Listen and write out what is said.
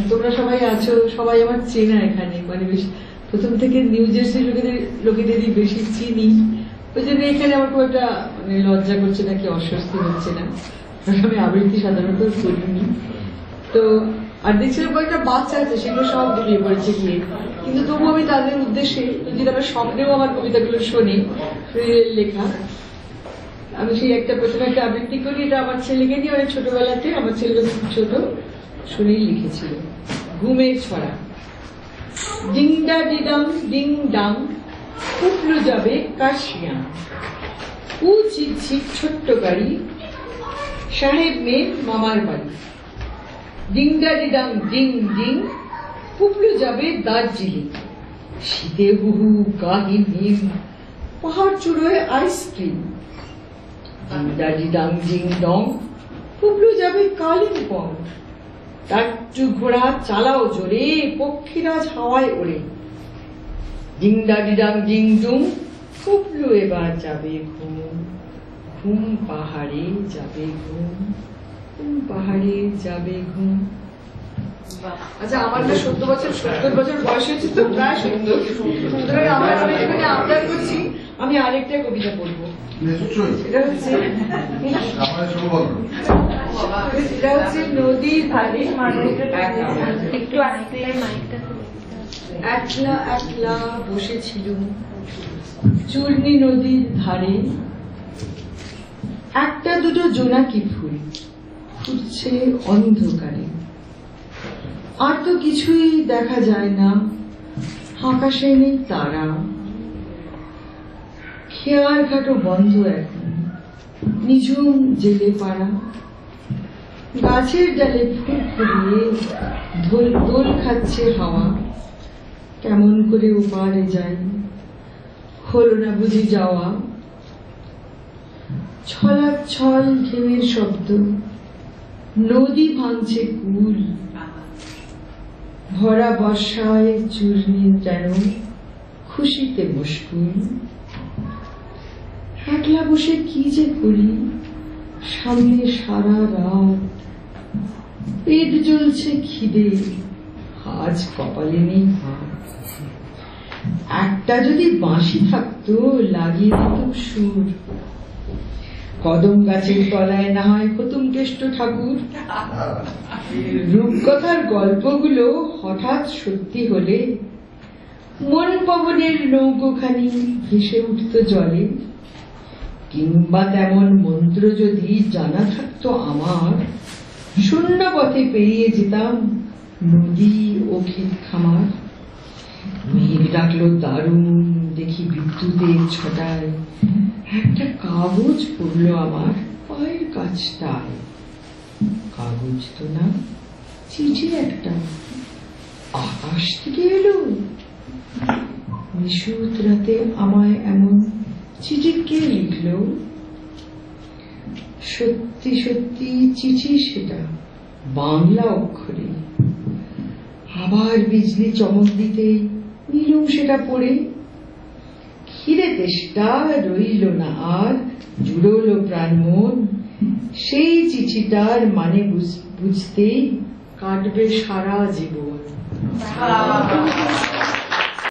তোমরা সবাই আছো, সবাই আমার চেনা এখানে, মানে বেশ প্রথম থেকে নিউ জার্সি লোকেদেরই বেশি চিনি, ওই জন্য এখানে আমার খুব একটা মানে লজ্জা করছে না কি অস্বস্তি হচ্ছে না। আমি আবৃত্তি সাধারণত করিনি তো, আর দেখছিলাম কয়েকটা বাচ্চা আছে সেগুলো সব বেরিয়ে পড়েছে গিয়ে, কিন্তু তবু আমি তাদের উদ্দেশ্যে, যদি তারা স্বপ্নেও আমার কবিতাগুলো শোনে লেখা, আমি সেই একটা প্রথমে একটা আবৃত্তি করি। এটা আমার ছেলেকে নিয়ে অনেক ছোটবেলাতে, আমার ছেলে খুব ছোট, শুনেই লিখেছিল। ঘুমের ছড়া। ডিংডা ডিডাং ডিং ডাং উঠলো যাবে কাশিয়া, উ ছিক ছোট্ট গাড়ি, সাহেব মেয়ে মামার বাড়ি। ডিংডা ডিডাং ডিং ডিং পুপলু যাবে দার্জিলিং, শীতে হুহু গাহি হিম, পাহাড় চূড়োয় আইসক্রিম। ডিংডা ডিডাং ডিং ডং পুপলু যাবে কালিম্পং, টাট্টু ঘোড়া চালাও জোরে, পক্ষীরাজ হাওয়ায় ওড়ে। ডিংডা ডিডাং ডিং ডুং পুপলু এবার যাবে ঘুম, ঘুম পাহাড়ে যাবে ঘুম, ঘুম পাহাড়ে যাবে ঘুম। আচ্ছা, আমার তো 70 বছর বয়স হয়েছে, তো প্রায় 70। আমি আবদার করছি, আমি আরেকটা কবিতা পড়বো। এটা হচ্ছে নদীর ধারে একলা একলা বসেছিল চূর্ণী নদীর ধারে, একটা দুটো জোনাকি ফুল ফুটছে অন্ধকারে, আর তো কিছুই দেখা যায় না, আকাশে নেই তারা, খেয়ার ঘাটও বন্ধ এখন, নিঝুম জেলে পাড়া। গাছের ডালে ফুল ফুলিয়ে দোল খাচ্ছে হাওয়া, কেমন করে ওপারে যাই, হলো না বুঝি যাওয়া। ছলাচ্ছল ঢেউয়ের শব্দ, নদী ভাঙছে কুল, ভরা বর্ষায় চূর্ণী যেন খুশিতে মুশকুল। একলা বসে কি যে করি, সামনে সারা রাত, পেট জ্বলছে খিদে, আজ কপালে নেই ভাত। একটা যদি বাঁশি থাকতো, লাগিয়ে দিতাম সুর, কদম গাছের তলায় না হয় হতুম কেষ্ট ঠাকুর। রূপকথার গল্পগুলো হঠাৎ সত্যি হলে, মন পবনের নৌকোখানি ভেসে উঠত জলে। কিংবা তেমন মন্ত্র যদি জানা থাকতো আমার, শূন্য পথে পেরিয়ে যেতাম নদী ও ক্ষেত খামার। মেঘ ডাকলো দারুণ দেখি বিদ্যুতের ছটায়, একটা কাগজ পড়লো আমার পায়ের কাছটায়। কাগজ তো না, চিঠি একটা, আকাশ থেকে এলো। নিশুত রাতে আমায় এমন চিঠি কে লিখলো? সত্যি সত্যি চিঠি সেটা, বাংলা অক্ষরে। আবার বিজলি চমক দিতে নিলুম সেটা পড়ে। খিদে তেষ্টা রইল না আর, জুড়লো প্রাণ মন, সেই চিঠিটার মানে বুঝতেই কাটবে সারা জীবন।